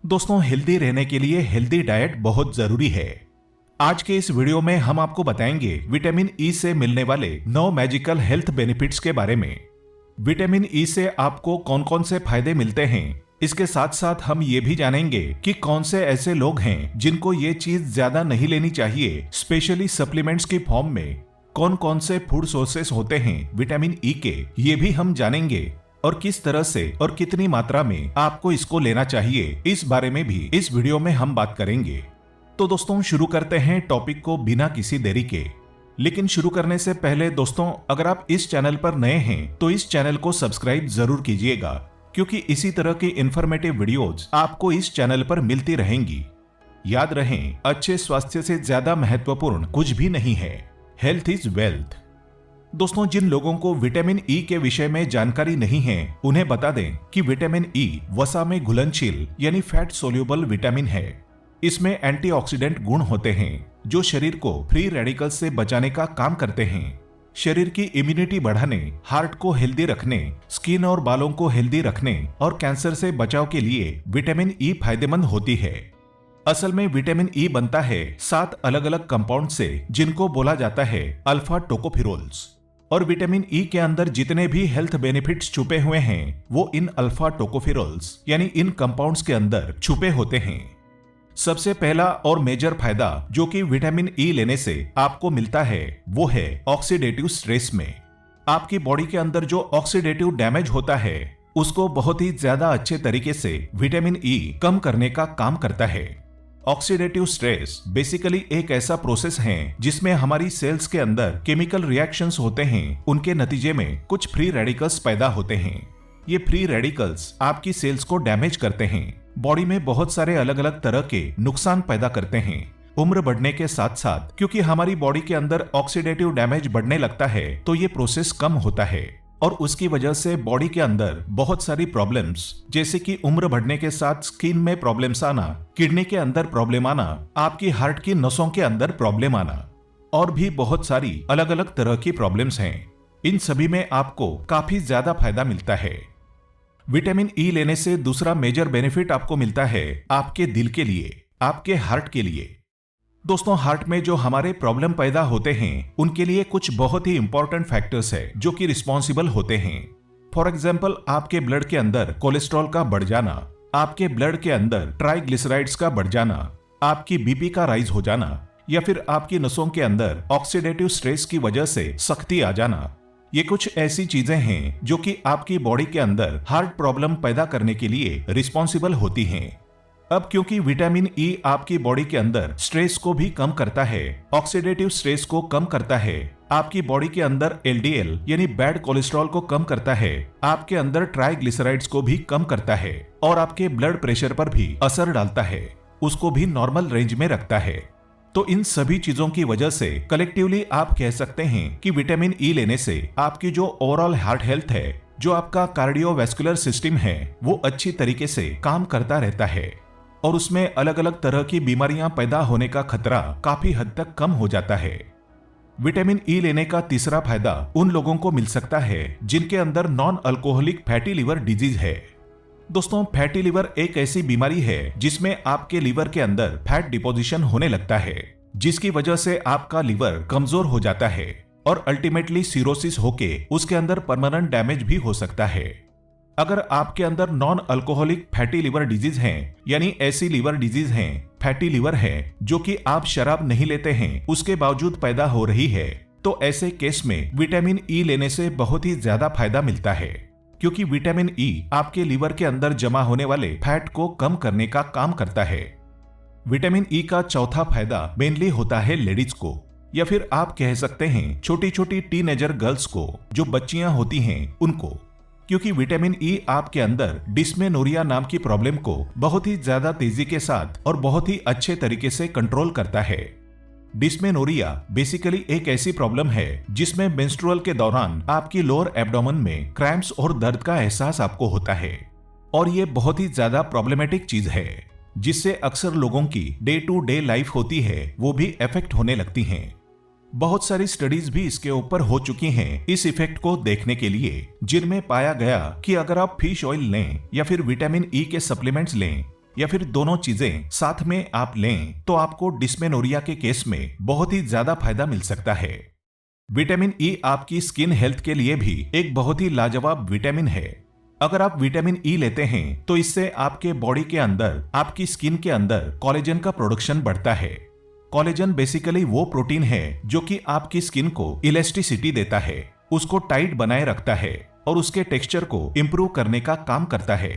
दोस्तों, हेल्दी रहने के लिए हेल्दी डाइट बहुत जरूरी है। आज के इस वीडियो में हम आपको बताएंगे विटामिन ई से मिलने वाले 9 मैजिकल हेल्थ बेनिफिट्स के बारे में। विटामिन ई से आपको कौन कौन से फायदे मिलते हैं, इसके साथ साथ हम ये भी जानेंगे कि कौन से ऐसे लोग हैं जिनको ये चीज ज्यादा नहीं लेनी चाहिए, स्पेशली सप्लीमेंट्स की फॉर्म में। कौन कौन से फूड सोर्सेस होते हैं विटामिन ई के, ये भी हम जानेंगे। और किस तरह से और कितनी मात्रा में आपको इसको लेना चाहिए, इस बारे में भी इस वीडियो में हम बात करेंगे। तो दोस्तों, शुरू करते हैं टॉपिक को बिना किसी देरी के। लेकिन शुरू करने से पहले दोस्तों, अगर आप इस चैनल पर नए हैं तो इस चैनल को सब्सक्राइब जरूर कीजिएगा, क्योंकि इसी तरह की इंफॉर्मेटिव वीडियोज आपको इस चैनल पर मिलती रहेंगी। याद रहें, अच्छे स्वास्थ्य से ज्यादा महत्वपूर्ण कुछ भी नहीं है। Health is wealth. दोस्तों, जिन लोगों को विटामिन ई के विषय में जानकारी नहीं है, उन्हें बता दें कि विटामिन ई वसा में घुलनशील यानी फैट सोल्यूबल विटामिन है। इसमें एंटीऑक्सीडेंट गुण होते हैं जो शरीर को फ्री रेडिकल्स से बचाने का काम करते हैं। शरीर की इम्यूनिटी बढ़ाने, हार्ट को हेल्दी रखने, स्किन और बालों को हेल्दी रखने और कैंसर से बचाव के लिए विटामिन ई फायदेमंद होती है। असल में विटामिन ई बनता है 7 अलग अलग कंपाउंड से, जिनको बोला जाता है अल्फा टोकोफिरोल्स। और विटामिन ई के अंदर जितने भी हेल्थ बेनिफिट्स छुपे हुए हैं वो इन अल्फा टोकोफिरोल्स यानी इन कंपाउंड्स के अंदर छुपे होते हैं। सबसे पहला और मेजर फायदा जो कि विटामिन ई लेने से आपको मिलता है वो है ऑक्सीडेटिव स्ट्रेस में। आपकी बॉडी के अंदर जो ऑक्सीडेटिव डैमेज होता है उसको बहुत ही ज्यादा अच्छे तरीके से विटामिन ई कम करने का काम करता है। ऑक्सीडेटिव स्ट्रेस बेसिकली एक ऐसा प्रोसेस है जिसमें हमारी सेल्स के अंदर केमिकल रिएक्शंस होते हैं। उनके नतीजे में कुछ फ्री रेडिकल्स पैदा होते हैं। ये फ्री रेडिकल्स आपकी सेल्स को डैमेज करते हैं, बॉडी में बहुत सारे अलग अलग तरह के नुकसान पैदा करते हैं। उम्र बढ़ने के साथ साथ क्योंकि हमारी बॉडी के अंदर ऑक्सीडेटिव डैमेज बढ़ने लगता है तो ये प्रोसेस कम होता है और उसकी वजह से बॉडी के अंदर बहुत सारी प्रॉब्लम्स, जैसे कि उम्र बढ़ने के साथ स्किन में प्रॉब्लम्स आना, किडनी के अंदर प्रॉब्लम आना, आपकी हार्ट की नसों के अंदर प्रॉब्लम आना और भी बहुत सारी अलग अलग तरह की प्रॉब्लम्स हैं। इन सभी में आपको काफी ज्यादा फायदा मिलता है। विटामिन ई लेने से दूसरा मेजर बेनिफिट आपको मिलता है आपके दिल के लिए, आपके हार्ट के लिए। दोस्तों, हार्ट में जो हमारे प्रॉब्लम पैदा होते हैं उनके लिए कुछ बहुत ही इंपॉर्टेंट फैक्टर्स है जो कि रिस्पॉन्सिबल होते हैं। फॉर एग्जाम्पल, आपके ब्लड के अंदर कोलेस्ट्रॉल का बढ़ जाना, आपके ब्लड के अंदर ट्राइग्लिसराइड्स का बढ़ जाना, आपकी बीपी का राइज हो जाना, या फिर आपकी नसों के अंदर ऑक्सीडेटिव स्ट्रेस की वजह से सख्ती आ जाना। ये कुछ ऐसी चीजें हैं जो कि आपकी बॉडी के अंदर हार्ट प्रॉब्लम पैदा करने के लिए रिस्पॉन्सिबल होती हैं। अब क्योंकि विटामिन ई आपकी बॉडी के अंदर स्ट्रेस को भी कम करता है, ऑक्सीडेटिव स्ट्रेस को कम करता है, आपकी बॉडी के अंदर एलडीएल यानी बैड कोलेस्ट्रॉल को कम करता है, आपके अंदर ट्राइग्लिसराइड्स को भी कम करता है और आपके ब्लड प्रेशर पर भी असर डालता है, उसको भी नॉर्मल रेंज में रखता है। तो इन सभी चीजों की वजह से कलेक्टिवली आप कह सकते हैं कि विटामिन ई लेने से आपकी जो ओवरऑल हार्ट हेल्थ है, जो आपका कार्डियोवैस्कुलर सिस्टम है, वो अच्छी तरीके से काम करता रहता है और उसमें अलग अलग तरह की बीमारियां पैदा होने का खतरा काफी हद तक कम हो जाता है। विटामिन ई लेने का तीसरा फायदा उन लोगों को मिल सकता है जिनके अंदर non alcoholic fatty liver disease है। दोस्तों, फैटी लिवर एक ऐसी बीमारी है जिसमें आपके लिवर के अंदर फैट डिपोजिशन होने लगता है, जिसकी वजह से आपका लिवर कमजोर हो जाता है और अल्टीमेटली सिरोसिस होके उसके अंदर परमानेंट डैमेज भी हो सकता है। अगर आपके अंदर non alcoholic fatty liver disease हैं, यानी ऐसी लिवर डिजीज हैं, फैटी लिवर है जो कि आप शराब नहीं लेते हैं उसके बावजूद पैदा हो रही है, तो ऐसे केस में विटामिन ई लेने से बहुत ही ज्यादा फायदा मिलता है, क्योंकि विटामिन ई आपके लिवर के अंदर जमा होने वाले फैट को कम करने का काम करता है। विटामिन ई का चौथा फायदा मेनली होता है लेडीज को, या फिर आप कह सकते हैं छोटी छोटी टीनेजर गर्ल्स को, जो बच्चियां होती हैं उनको, क्योंकि विटामिन ई आपके अंदर डिस्मेनोरिया नाम की प्रॉब्लम को बहुत ही ज्यादा तेजी के साथ और बहुत ही अच्छे तरीके से कंट्रोल करता है। डिस्मेनोरिया बेसिकली एक ऐसी प्रॉब्लम है जिसमें मेंस्ट्रुअल के दौरान आपकी लोअर एब्डोमेन में क्रैम्प्स और दर्द का एहसास आपको होता है और ये बहुत ही ज्यादा प्रॉब्लमेटिक चीज है जिससे अक्सर लोगों की डे टू डे लाइफ होती है वो भी इफेक्ट होने लगती हैं। बहुत सारी स्टडीज भी इसके ऊपर हो चुकी हैं इस इफेक्ट को देखने के लिए, जिनमें पाया गया कि अगर आप फिश ऑयल लें या फिर विटामिन ई के सप्लीमेंट्स लें या फिर दोनों चीजें साथ में आप लें तो आपको डिस्मेनोरिया के केस में बहुत ही ज्यादा फायदा मिल सकता है। विटामिन ई आपकी स्किन हेल्थ के लिए भी एक बहुत ही लाजवाब विटामिन है। अगर आप विटामिन ई लेते हैं तो इससे आपके बॉडी के अंदर, आपकी स्किन के अंदर कोलेजन का प्रोडक्शन बढ़ता है। कोलेजन बेसिकली वो प्रोटीन है जो कि आपकी स्किन को इलास्टिसिटी देता है, उसको टाइट बनाए रखता है और उसके टेक्सचर को इंप्रूव करने का काम करता है।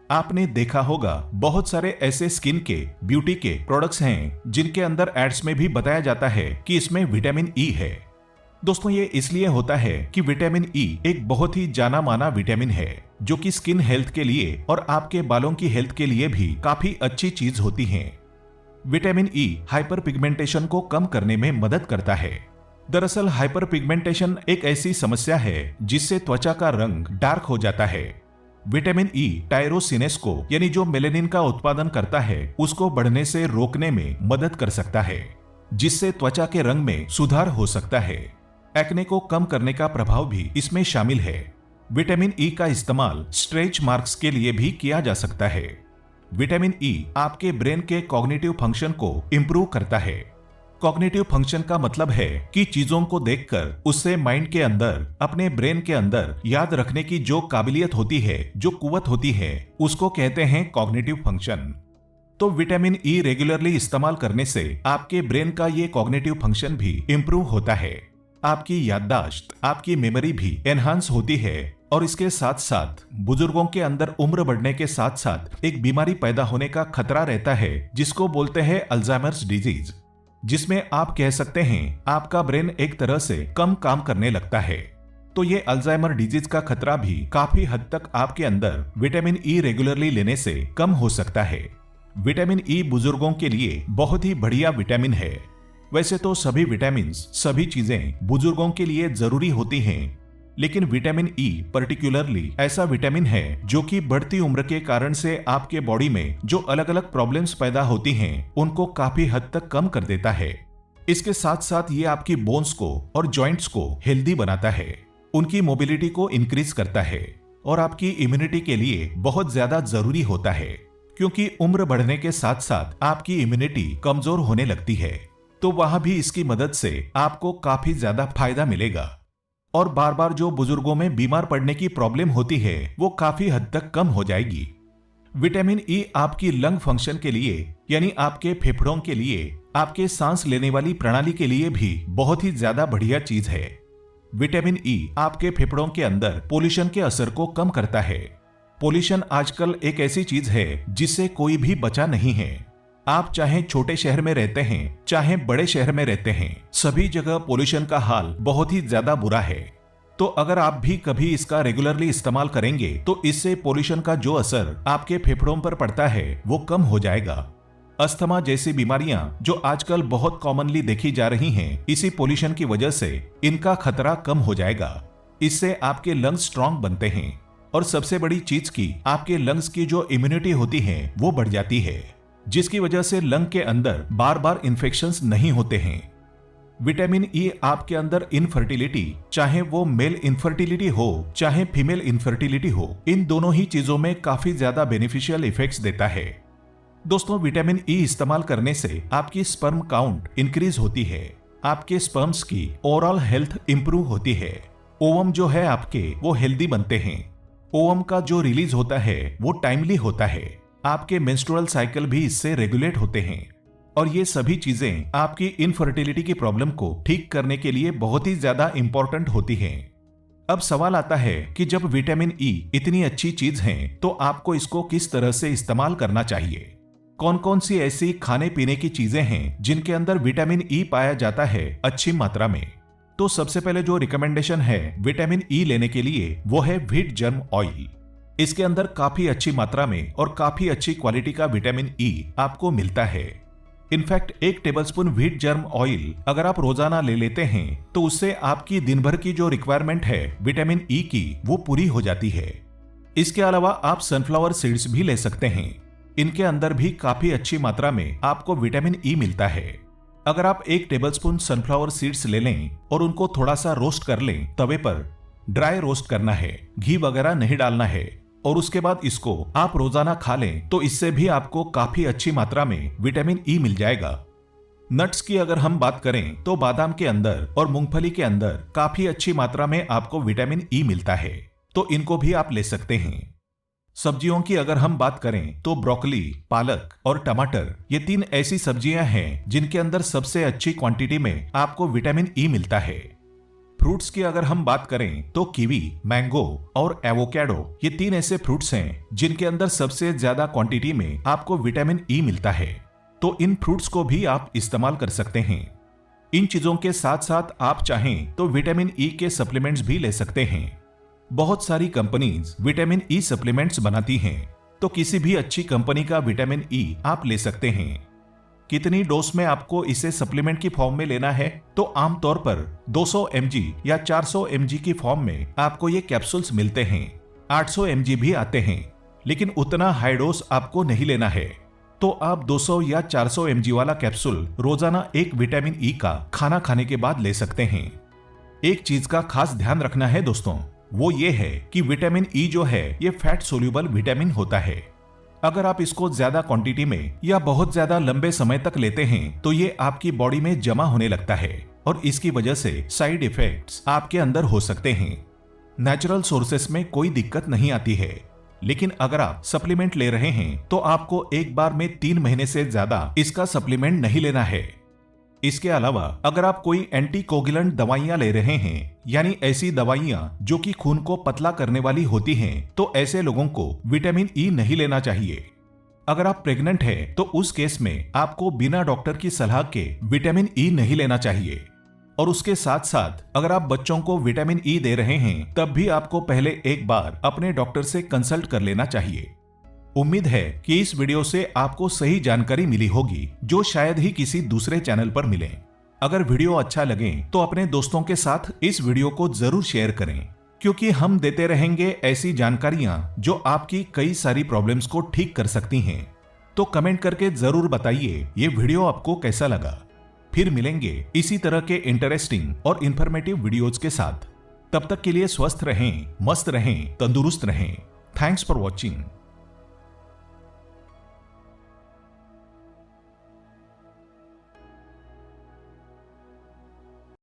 आपने देखा होगा बहुत सारे ऐसे स्किन के ब्यूटी के प्रोडक्ट्स हैं जिनके अंदर एड्स में भी बताया जाता है कि इसमें विटामिन ई है। दोस्तों ये इसलिए होता है कि विटामिन ई एक बहुत ही जाना माना विटामिन है जो कि स्किन हेल्थ के लिए और आपके बालों की हेल्थ के लिए भी काफी अच्छी चीज होती है। विटामिन ई हाइपर पिगमेंटेशन को कम करने में मदद करता है। दरअसल हाइपर पिगमेंटेशन एक ऐसी समस्या है जिससे त्वचा का रंग डार्क हो जाता है। विटामिन ई टायरोसिनेस को यानी जो मेलेनिन का उत्पादन करता है उसको बढ़ने से रोकने में मदद कर सकता है, जिससे त्वचा के रंग में सुधार हो सकता है। एक्ने को कम करने का प्रभाव भी इसमें शामिल है। विटामिन ई का इस्तेमाल स्ट्रेच मार्क्स के लिए भी किया जा सकता है। विटामिन ई आपके ब्रेन के कॉग्निटिव फंक्शन को इंप्रूव करता है। कॉग्निटिव फंक्शन का मतलब है कि चीजों को देखकर उससे माइंड के अंदर, अपने ब्रेन के अंदर याद रखने की जो काबिलियत होती है, जो कुव्वत होती है, उसको कहते हैं कॉग्निटिव फंक्शन। तो विटामिन ई रेगुलरली इस्तेमाल करने से आपके ब्रेन का ये कॉग्निटिव फंक्शन भी इंप्रूव होता है। आपकी याददाश्त, आपकी मेमोरी भी एनहांस होती है और इसके साथ साथ बुजुर्गों के अंदर उम्र बढ़ने के साथ साथ एक बीमारी पैदा होने का खतरा रहता है जिसको बोलते हैं अल्जाइमर्स डिजीज, जिसमें आप कह सकते हैं आपका ब्रेन एक तरह से कम काम करने लगता है। तो ये अल्जाइमर डिजीज का खतरा भी काफी हद तक आपके अंदर विटामिन ई रेगुलरली लेने से कम हो सकता है। विटामिन ई बुजुर्गों के लिए बहुत ही बढ़िया विटामिन है। वैसे तो सभी विटामिन, सभी चीजें बुजुर्गों के लिए जरूरी होती हैं, लेकिन विटामिन ई पर्टिकुलरली ऐसा विटामिन है जो कि बढ़ती उम्र के कारण से आपके बॉडी में जो अलग अलग प्रॉब्लम्स पैदा होती हैं उनको काफी हद तक कम कर देता है। इसके साथ साथ ये आपकी बोन्स को और जॉइंट्स को हेल्दी बनाता है, उनकी मोबिलिटी को इंक्रीज करता है और आपकी इम्यूनिटी के लिए बहुत ज्यादा जरूरी होता है, क्योंकि उम्र बढ़ने के साथ साथ आपकी इम्यूनिटी कमजोर होने लगती है। तो वहां भी इसकी मदद से आपको काफी ज्यादा फायदा मिलेगा और बार बार जो बुजुर्गों में बीमार पड़ने की प्रॉब्लम होती है वो काफी हद तक कम हो जाएगी। विटामिन ई आपकी लंग फंक्शन के लिए यानी आपके फेफड़ों के लिए, आपके सांस लेने वाली प्रणाली के लिए भी बहुत ही ज्यादा बढ़िया चीज है। विटामिन ई आपके फेफड़ों के अंदर पोल्यूशन के असर को कम करता है। पोल्यूशन आजकल एक ऐसी चीज है जिससे कोई भी बचा नहीं है। आप चाहे छोटे शहर में रहते हैं चाहे बड़े शहर में रहते हैं, सभी जगह पोल्यूशन का हाल बहुत ही ज्यादा बुरा है। तो अगर आप भी कभी इसका रेगुलरली इस्तेमाल करेंगे तो इससे पोल्यूशन का जो असर आपके फेफड़ों पर पड़ता है वो कम हो जाएगा। अस्थमा जैसी बीमारियां जो आजकल बहुत कॉमनली देखी जा रही हैं, इसी पोल्यूशन की वजह से इनका खतरा कम हो जाएगा। इससे आपके लंग्स स्ट्रांग बनते हैं और सबसे बड़ी चीज की आपके लंग्स की जो इम्यूनिटी होती है वो बढ़ जाती है, जिसकी वजह से लंग के अंदर बार बार इन्फेक्शंस नहीं होते हैं। विटामिन ई आपके अंदर इनफर्टिलिटी, चाहे वो मेल इनफर्टिलिटी हो चाहे फीमेल इनफर्टिलिटी हो, इन दोनों ही चीजों में काफी ज्यादा बेनिफिशियल इफेक्ट्स देता है। दोस्तों विटामिन ई इस्तेमाल करने से आपकी स्पर्म काउंट इंक्रीज होती है, आपके स्पर्म्स की ओवरऑल हेल्थ इंप्रूव होती है, ओवम जो है आपके वो हेल्दी बनते हैं, ओवम का जो रिलीज होता है वो टाइमली होता है, आपके मेंस्ट्रुअल साइकिल भी इससे रेगुलेट होते हैं और ये सभी चीजें आपकी इनफर्टिलिटी की प्रॉब्लम को ठीक करने के लिए बहुत ही ज्यादा इंपॉर्टेंट होती हैं। अब सवाल आता है कि जब विटामिन ई इतनी अच्छी चीज है तो आपको इसको किस तरह से इस्तेमाल करना चाहिए। कौन कौन सी ऐसी खाने पीने की चीजें हैं जिनके अंदर विटामिन ई पाया जाता है अच्छी मात्रा में। तो सबसे पहले जो रिकमेंडेशन है विटामिन ई लेने के लिए वो है व्हीट जर्म ऑयल। इसके अंदर काफी अच्छी मात्रा में और काफी अच्छी क्वालिटी का विटामिन ई आपको मिलता है। In fact 1 tablespoon wheat germ oil अगर आप रोजाना ले लेते हैं तो उससे आपकी दिन भर की जो रिक्वायरमेंट है विटामिन ई की वो पूरी हो जाती है। इसके अलावा आप सनफ्लावर सीड्स भी ले सकते हैं, इनके अंदर भी काफी अच्छी मात्रा में आपको विटामिन ई मिलता है। अगर आप 1 टेबलस्पून सनफ्लावर सीड्स ले लें और उनको थोड़ा सा रोस्ट कर लें, तवे पर ड्राई रोस्ट करना है, घी वगैरह नहीं डालना है, और उसके बाद इसको आप रोजाना खा लें तो इससे भी आपको काफी अच्छी मात्रा में विटामिन ई मिल जाएगा। नट्स की अगर हम बात करें तो बादाम के अंदर और मूंगफली के अंदर काफी अच्छी मात्रा में आपको विटामिन ई मिलता है, तो इनको भी आप ले सकते हैं। सब्जियों की अगर हम बात करें तो ब्रोकली, पालक और टमाटर ये 3 ऐसी सब्जियां हैं जिनके अंदर सबसे अच्छी क्वांटिटी में आपको विटामिन ई मिलता है। फ्रूट्स की अगर हम बात करें तो कीवी, मैंगो और एवोकेडो ये 3 ऐसे फ्रूट्स हैं जिनके अंदर सबसे ज्यादा क्वांटिटी में आपको विटामिन ई मिलता है, तो इन फ्रूट्स को भी आप इस्तेमाल कर सकते हैं। इन चीजों के साथ साथ आप चाहें तो विटामिन ई के सप्लीमेंट्स भी ले सकते हैं। बहुत सारी कंपनीज विटामिन ई सप्लीमेंट्स बनाती हैं, तो किसी भी अच्छी कंपनी का विटामिन ई आप ले सकते हैं। कितनी डोज में आपको इसे सप्लीमेंट की फॉर्म में लेना है, तो आमतौर पर 200 mg या 400 mg की फॉर्म में आपको ये कैप्सूल्स मिलते हैं। 800 mg भी आते हैं, लेकिन उतना हाई डोज आपको नहीं लेना है, तो आप 200 या 400 mg वाला कैप्सूल रोजाना एक विटामिन ई का खाना खाने के बाद ले सकते हैं। एक चीज का खास ध्यान रखना है दोस्तों, वो ये है कि विटामिन ई जो है ये फैट सोल्यूबल विटामिन होता है। अगर आप इसको ज्यादा क्वांटिटी में या बहुत ज्यादा लंबे समय तक लेते हैं तो ये आपकी बॉडी में जमा होने लगता है और इसकी वजह से साइड इफेक्ट्स आपके अंदर हो सकते हैं। नेचुरल सोर्सेस में कोई दिक्कत नहीं आती है, लेकिन अगर आप सप्लीमेंट ले रहे हैं तो आपको एक बार में 3 महीने से ज्यादा इसका सप्लीमेंट नहीं लेना है। इसके अलावा अगर आप कोई एंटीकोगुलेंट दवाइयां ले रहे हैं, यानी ऐसी दवाइयां जो कि खून को पतला करने वाली होती हैं, तो ऐसे लोगों को विटामिन ई नहीं लेना चाहिए। अगर आप प्रेग्नेंट हैं तो उस केस में आपको बिना डॉक्टर की सलाह के विटामिन ई नहीं लेना चाहिए। और उसके साथ साथ अगर आप बच्चों को विटामिन ई दे रहे हैं तब भी आपको पहले एक बार अपने डॉक्टर से कंसल्ट कर लेना चाहिए। उम्मीद है कि इस वीडियो से आपको सही जानकारी मिली होगी जो शायद ही किसी दूसरे चैनल पर मिले। अगर वीडियो अच्छा लगे तो अपने दोस्तों के साथ इस वीडियो को जरूर शेयर करें, क्योंकि हम देते रहेंगे ऐसी जानकारियां जो आपकी कई सारी प्रॉब्लम्स को ठीक कर सकती हैं। तो कमेंट करके जरूर बताइए ये वीडियो आपको कैसा लगा। फिर मिलेंगे इसी तरह के इंटरेस्टिंग और इंफॉर्मेटिव वीडियोज के साथ। तब तक के लिए स्वस्थ रहें, मस्त रहें, तंदुरुस्त रहें। Thanks for watching.